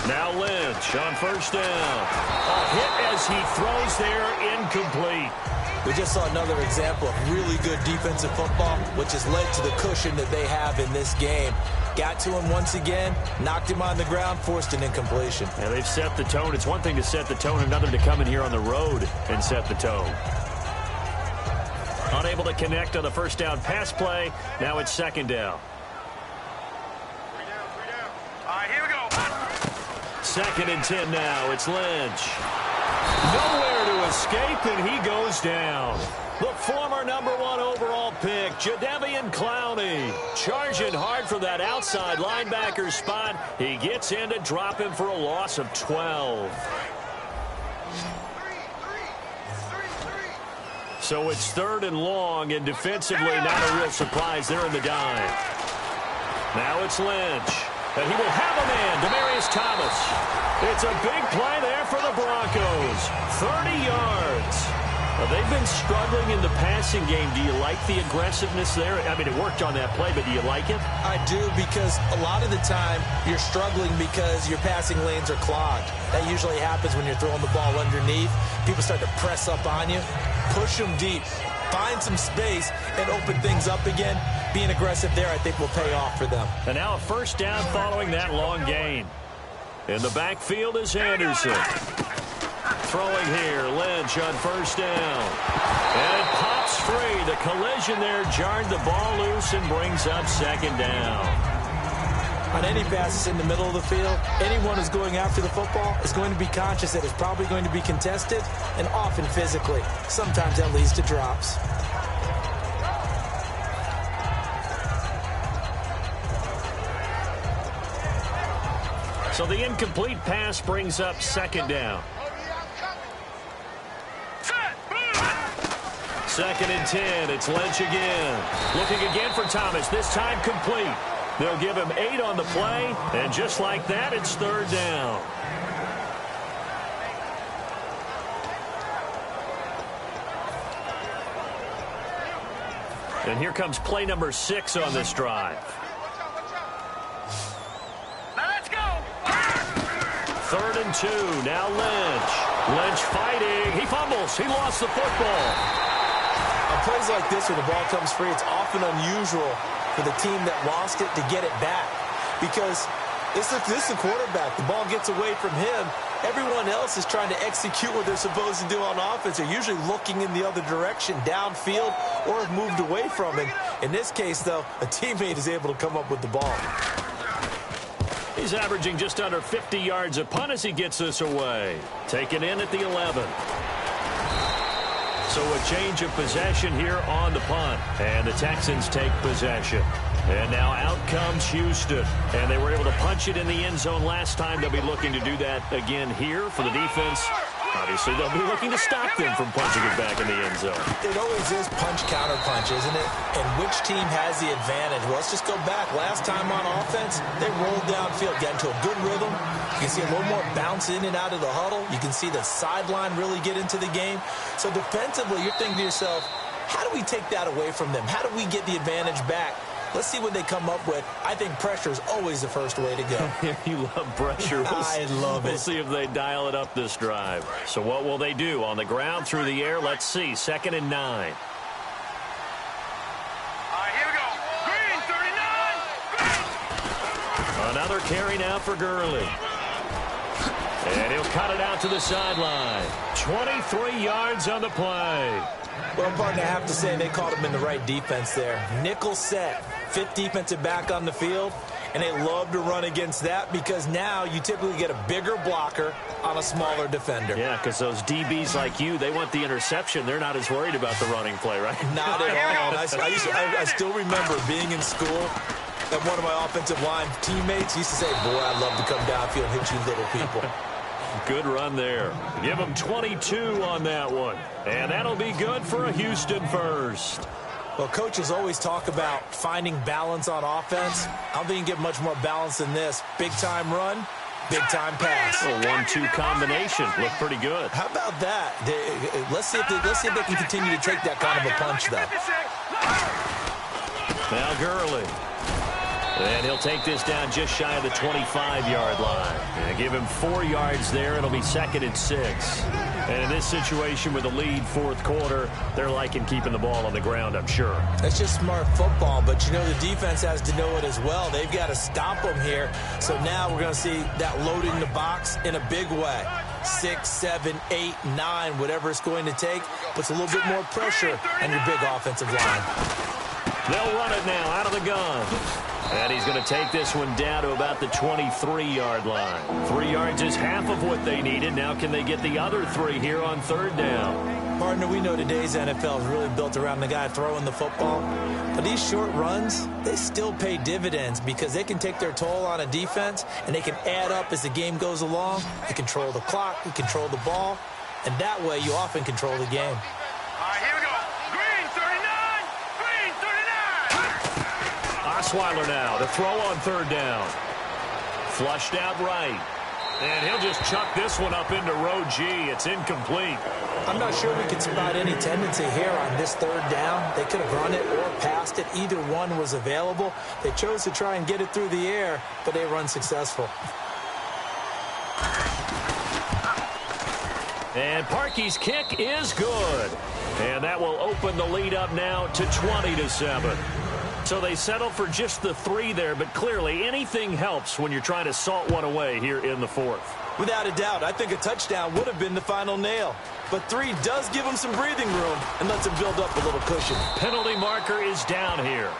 Now Lynch on first down. A hit as he throws there, incomplete. We just saw another example of really good defensive football, which has led to the cushion that they have in this game. Got to him once again, knocked him on the ground, forced an incompletion. Yeah, they've set the tone. It's one thing to set the tone, another to come in here on the road and set the tone. Unable to connect on the first down pass play. Now it's 2nd down. 2nd and 10 now. It's Lynch. Nowhere to escape, and he goes down. The former #1 overall pick, Jadeveon Clowney, charging hard for that outside linebacker spot. He gets in to drop him for a loss of 12. So it's 3rd and long, and defensively not a real surprise there in the dime. Now it's Lynch. And he will have a man, Demaryius Thomas. It's a big play there for the Broncos. 30 yards. They've been struggling in the passing game. Do you like the aggressiveness there? I mean, it worked on that play, but do you like it? I do, because a lot of the time you're struggling because your passing lanes are clogged. That usually happens when you're throwing the ball underneath. People start to press up on you. Push them deep. Find some space and open things up again. Being aggressive there, I think, will pay off for them. And now a first down following that long gain. In the backfield is Anderson. Throwing here, Lynch on first down. And it pops free. The collision there jarred the ball loose and brings up 2nd down. On any passes in the middle of the field, anyone who's going after the football is going to be conscious that it's probably going to be contested, and often physically. Sometimes that leads to drops. So the incomplete pass brings up 2nd down. 2nd and 10. It's Lynch again. Looking again for Thomas. This time complete. They'll give him 8 on the play. And just like that, it's 3rd down. And here comes play number 6 on this drive. 3rd and 2. Now Lynch. Lynch fighting. He fumbles. He lost the football. On plays like this where the ball comes free, it's often unusual for the team that lost it to get it back. because this is the quarterback. The ball gets away from him. Everyone else is trying to execute what they're supposed to do on offense. They're usually looking in the other direction, downfield, or have moved away from it. In this case, though, a teammate is able to come up with the ball. He's averaging just under 50 yards a punt as he gets this away. Taken in at the 11. So a change of possession here on the punt. And the Texans take possession. And now out comes Houston. And they were able to punch it in the end zone last time. They'll be looking to do that again here for the defense. Obviously, they'll be looking to stop them from punching it back in the end zone. It always is punch-counter-punch, isn't it? And which team has the advantage? Well, let's just go back. Last time on offense, they rolled downfield, got into a good rhythm. You can see a little more bounce in and out of the huddle. You can see the sideline really get into the game. So defensively, you're thinking to yourself, how do we take that away from them? How do we get the advantage back? Let's see what they come up with. I think pressure is always the first way to go. You love pressure. I love it. We'll see if they dial it up this drive. So what will they do? On the ground, through the air, let's see. 2nd and 9. All right, here we go. Green, 39. Another carry now for Gurley. And he'll cut it out to the sideline. 23 yards on the play. Well, partner, I have to say they caught him in the right defense there. Nickel set, 5th defensive back on the field, and they love to run against that because now you typically get a bigger blocker on a smaller defender. Yeah, because those DBs like you, they want the interception. They're not as worried about the running play, right? Not at all. I still remember being in school, and one of my offensive line teammates used to say, boy, I'd love to come downfield and hit you little people. Good run there. Give them 22 on that one. And that'll be good for a Houston first. Well, coaches always talk about finding balance on offense. I don't think you can get much more balance than this. Big-time run, big-time pass. A 1-2 combination. Looked pretty good. How about that? Let's see if they can continue to take that kind of a punch, though. Now Gurley. And he'll take this down just shy of the 25-yard line. And give him 4 yards there. It'll be 2nd and 6. And in this situation with the lead 4th quarter, they're liking keeping the ball on the ground, I'm sure. That's just smart football, but you know the defense has to know it as well. They've got to stop them here. So now we're going to see that loading the box in a big way. 6, 7, 8, 9, whatever it's going to take, puts a little bit more pressure on your big offensive line. They'll run it now out of the gun. And he's going to take this one down to about the 23-yard line. 3 yards is half of what they needed. Now can they get the other 3 here on 3rd down? Partner, we know today's NFL is really built around the guy throwing the football. But these short runs, they still pay dividends because they can take their toll on a defense and they can add up as the game goes along. They control the clock, they control the ball, and that way you often control the game. All right, here we go. Green, 39. Green, 39. Osweiler now to throw on 3rd down. Flushed out right. And he'll just chuck this one up into row G. It's incomplete. I'm not sure we can spot any tendency here on this 3rd down. They could have run it or passed it. Either one was available. They chose to try and get it through the air, but they were unsuccessful. And Parkey's kick is good. And that will open the lead up now to 20-7. So they settle for just the 3 there, but clearly anything helps when you're trying to salt one away here in the 4th. Without a doubt, I think a touchdown would have been the final nail. But 3 does give them some breathing room and lets them build up a little cushion. Penalty marker is down here.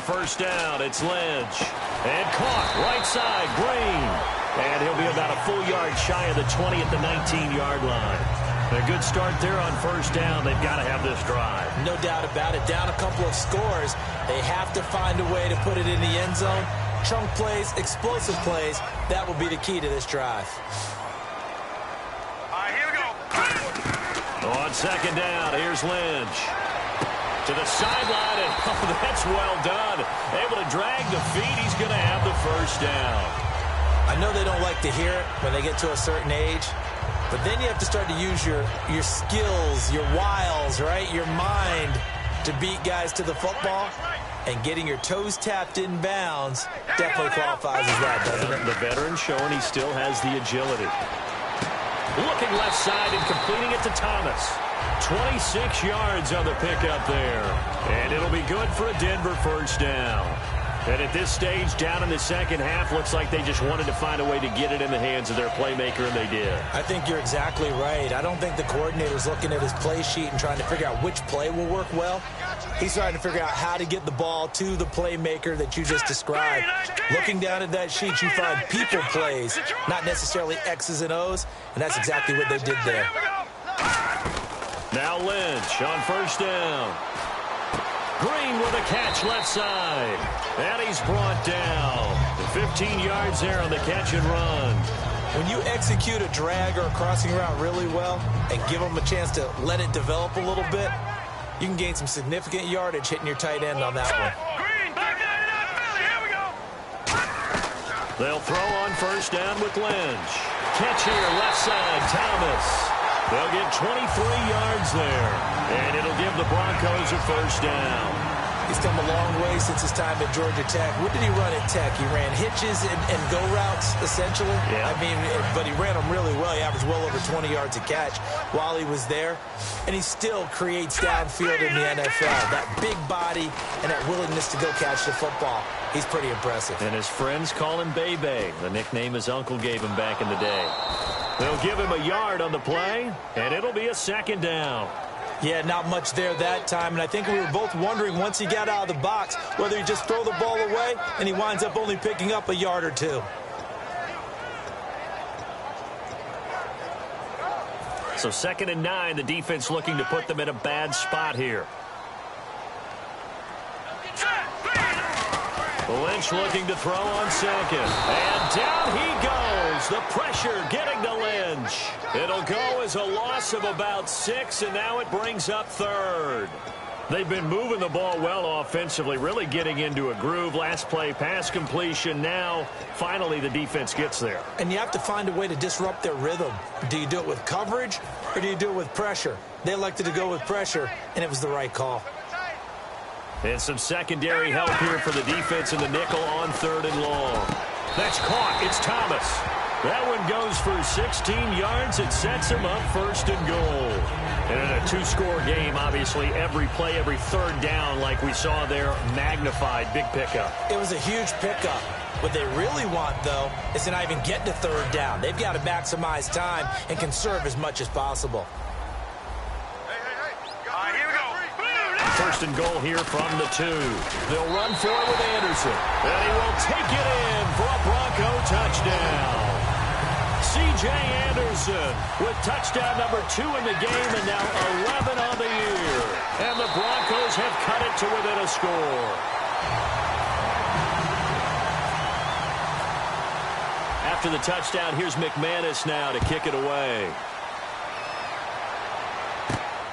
First down, it's Lynch. And caught right side, Green. And he'll be about a full yard shy of the 20 at the 19-yard line. A good start there on first down. They've got to have this drive. No doubt about it. Down a couple of scores. They have to find a way to put it in the end zone. Chunk plays, explosive plays. That will be the key to this drive. All right, here we go. On 2nd down, here's Lynch. To the sideline, and that's well done. Able to drag the feet. He's going to have the first down. I know they don't like to hear it when they get to a certain age, but then you have to start to use your skills, your wiles, right? Your mind to beat guys to the football. And getting your toes tapped in bounds definitely qualifies as that, doesn't it? The veteran showing he still has the agility. Looking left side and completing it to Thomas. 26 yards on the pickup there. And it'll be good for a Denver first down. And at this stage, down in the second half, looks like they just wanted to find a way to get it in the hands of their playmaker, and they did. I think you're exactly right. I don't think the coordinator's looking at his play sheet and trying to figure out which play will work well. He's trying to figure out how to get the ball to the playmaker that you just described. Looking down at that sheet, you find people plays, not necessarily X's and O's, and that's exactly what they did there. Now Lynch on first down. Green with a catch left side. And he's brought down. 15 yards there on the catch and run. When you execute a drag or a crossing route really well and give them a chance to let it develop a little bit, you can gain some significant yardage hitting your tight end on that one. They'll throw on first down with Lynch. Catch here, left side, Thomas. They'll get 23 yards there, and it'll give the Broncos a first down. He's come a long way since his time at Georgia Tech. What did he run at Tech? He ran hitches and go routes, essentially. Yeah. I mean, but he ran them really well. He averaged well over 20 yards a catch while he was there. And he still creates downfield in the NFL. That big body and that willingness to go catch the football. He's pretty impressive. And his friends call him Bebe, the nickname his uncle gave him back in the day. They'll give him a yard on the play, and it'll be a second down. Yeah, not much there that time, and I think we were both wondering once he got out of the box whether he just throw the ball away, and he winds up only picking up a yard or two. So 2nd and 9, the defense looking to put them in a bad spot here. Lynch looking to throw on second. And down he goes. The pressure getting to Lynch. It'll go as a loss of about 6, and now it brings up 3rd. They've been moving the ball well offensively, really getting into a groove. Last play, pass completion. Now, finally, the defense gets there. And you have to find a way to disrupt their rhythm. Do you do it with coverage, or do you do it with pressure? They elected to go with pressure, and it was the right call. And some secondary help here for the defense in the nickel on 3rd and long. That's caught. It's Thomas. That one goes for 16 yards. It sets him up 1st and goal. And in a 2-score game, obviously, every play, every 3rd down, like we saw there, magnified. Big pickup. It was a huge pickup. What they really want, though, is to not even get to 3rd down. They've got to maximize time and conserve as much as possible. 1st and goal here from the 2. They'll run for it with Anderson. And he will take it in for a Bronco touchdown. C.J. Anderson with touchdown number 2 in the game and now 11 on the year. And the Broncos have cut it to within a score. After the touchdown, here's McManus now to kick it away.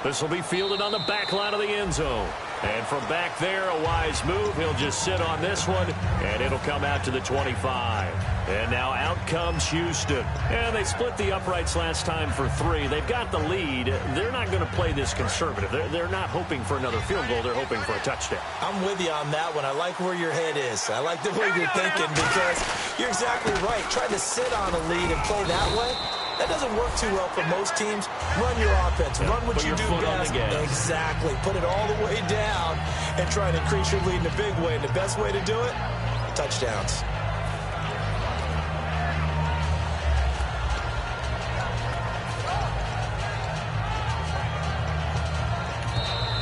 This will be fielded on the back line of the end zone. And from back there, a wise move. He'll just sit on this one, and it'll come out to the 25. And now out comes Houston. And they split the uprights last time for 3. They've got the lead. They're not going to play this conservative. They're not hoping for another field goal. They're hoping for a touchdown. I'm with you on that one. I like where your head is. I like the way you're thinking because you're exactly right. Trying to sit on a lead and play that way, that doesn't work too well for most teams. Run your offense. Run what you do best. Exactly. Put it all the way down and try to increase your lead in a big way. And the best way to do it, touchdowns.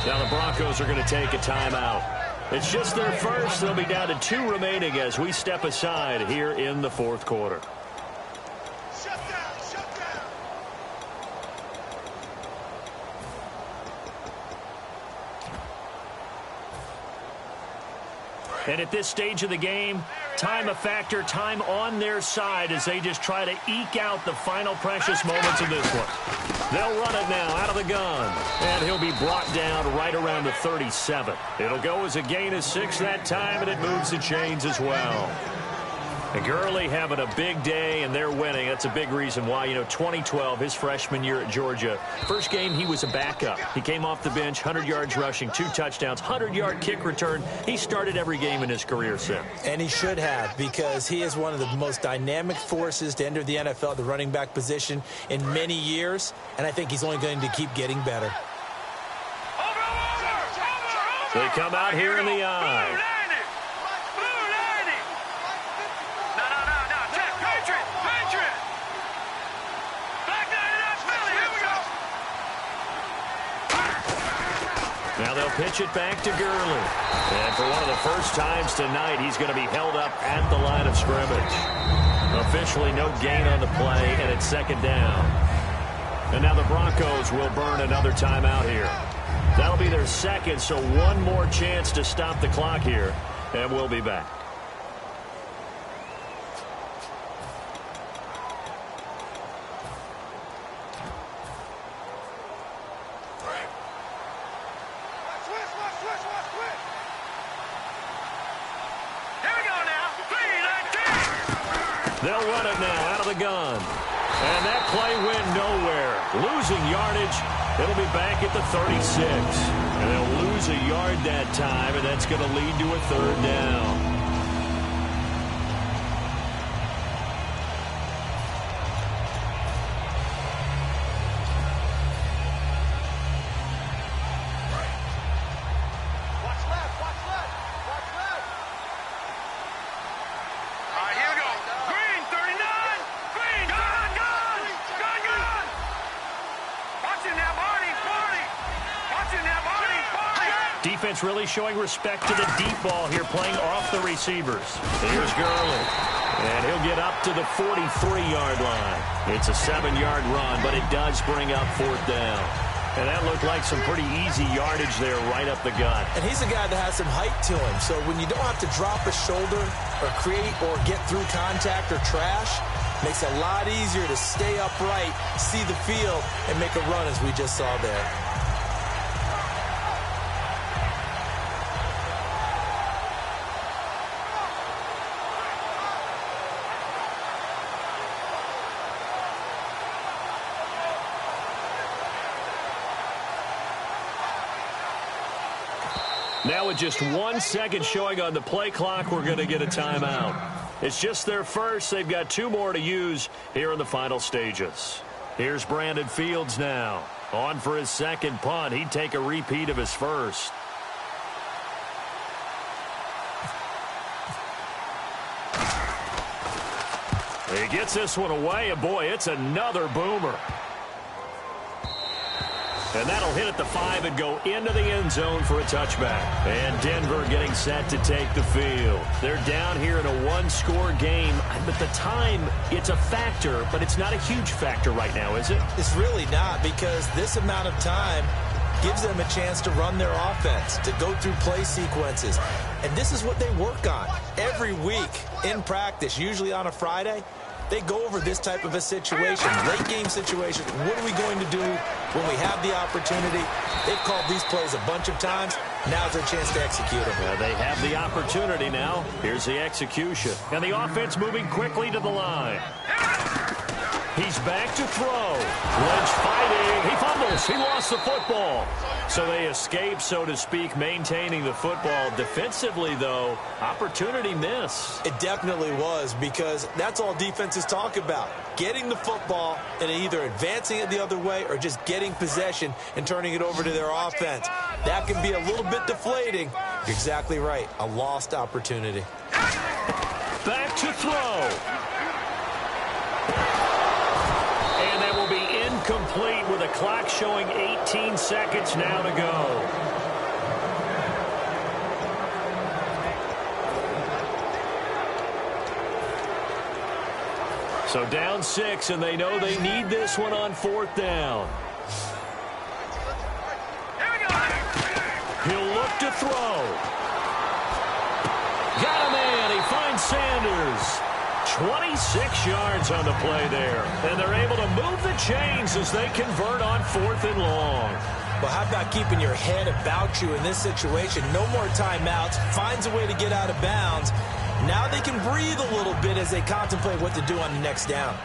Now the Broncos are going to take a timeout. It's just their first. They'll be down to 2 remaining as we step aside here in the 4th quarter. And at this stage of the game, time a factor, time on their side as they just try to eke out the final precious moments of this one. They'll run it now out of the gun. And he'll be brought down right around the 37. It'll go as a gain of 6 that time, and it moves the chains as well. Gurley having a big day, and they're winning. That's a big reason why. 2012, his freshman year at Georgia, first game he was a backup. He came off the bench, 100 yards rushing, 2 touchdowns, 100-yard kick return. He started every game in his career since. And he should have, because he is one of the most dynamic forces to enter the NFL, the running back position, in many years. And I think he's only going to keep getting better. They come out here in the eye. Now they'll pitch it back to Gurley. And for one of the first times tonight, he's going to be held up at the line of scrimmage. Officially no gain on the play, and it's second down. And now the Broncos will burn another timeout here. That'll be their second, so one more chance to stop the clock here, and we'll be back. They'll run it now out of the gun. And that play went nowhere. Losing yardage. It'll be back at the 36. And they'll lose a yard that time, and that's going to lead to a third down. Defense really showing respect to the deep ball here, playing off the receivers. Here's Gurley. And he'll get up to the 43-yard line. It's a 7-yard run, but it does bring up fourth down. And that looked like some pretty easy yardage there right up the gut. And he's a guy that has some height to him. So when you don't have to drop a shoulder or create or get through contact or trash, makes it a lot easier to stay upright, see the field, and make a run as we just saw there. Now with just 1 second showing on the play clock, we're going to get a timeout. It's just their first. They've got 2 more to use here in the final stages. Here's Brandon Fields now. On for his second punt. He'd take a repeat of his first. He gets this one away, and boy, it's another boomer. And that'll hit at the 5 and go into the end zone for a touchback. And Denver getting set to take the field. They're down here in a 1-score game. But the time, it's a factor, but it's not a huge factor right now, is it? It's really not, because this amount of time gives them a chance to run their offense, to go through play sequences. And this is what they work on every week in practice, usually on a Friday. They go over this type of a situation, late game situation. What are we going to do when we have the opportunity? They've called these plays a bunch of times. Now's their chance to execute them. They have the opportunity now. Here's the execution. And the offense moving quickly to the line. He's back to throw. Lynch fighting. He fumbles. He lost the football. So they escape, so to speak, maintaining the football. Defensively, though, opportunity miss. It definitely was, because that's all defenses talk about. Getting the football and either advancing it the other way or just getting possession and turning it over to their offense. That can be a little bit deflating. You're exactly right. A lost opportunity. Back to throw. And that will be incomplete with a clock showing 18 seconds now to go. So down 6, and they know they need this one on 4th down. He'll look to throw. Got a man. He finds Sanders. 26 yards on the play there. And they're able to move the chains as they convert on 4th and long. Well, how about keeping your head about you in this situation? No more timeouts. Finds a way to get out of bounds. Now they can breathe a little bit as they contemplate what to do on the next down.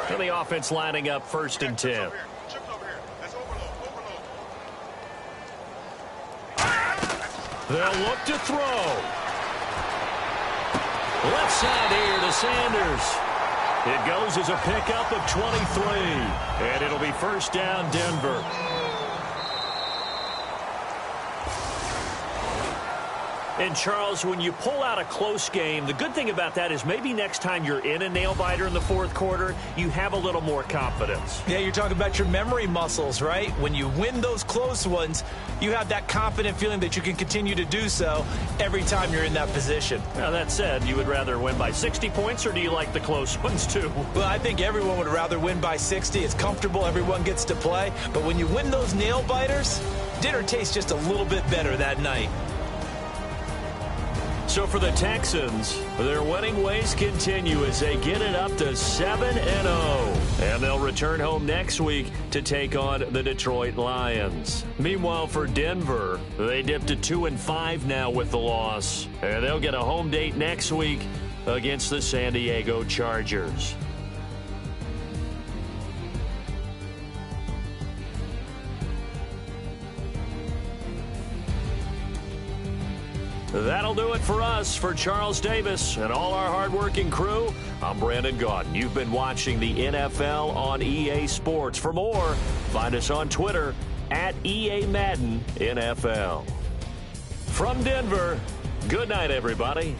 And the offense lining up 1st and 10. They'll look to throw. Left side here to Sanders. It goes as a pickup of 23. And it'll be 1st down, Denver. And, Charles, when you pull out a close game, the good thing about that is maybe next time you're in a nail-biter in the 4th quarter, you have a little more confidence. Yeah, you're talking about your memory muscles, right? When you win those close ones, you have that confident feeling that you can continue to do so every time you're in that position. Now, that said, you would rather win by 60 points, or do you like the close ones, too? Well, I think everyone would rather win by 60. It's comfortable. Everyone gets to play. But when you win those nail-biters, dinner tastes just a little bit better that night. So for the Texans, their winning ways continue as they get it up to 7-0. And they'll return home next week to take on the Detroit Lions. Meanwhile, for Denver, they dipped to 2-5 now with the loss. And they'll get a home date next week against the San Diego Chargers. That'll do it for us. For Charles Davis and all our hardworking crew, I'm Brandon Gaudin. You've been watching the NFL on EA Sports. For more, find us on Twitter at EA Madden NFL. From Denver, good night, everybody.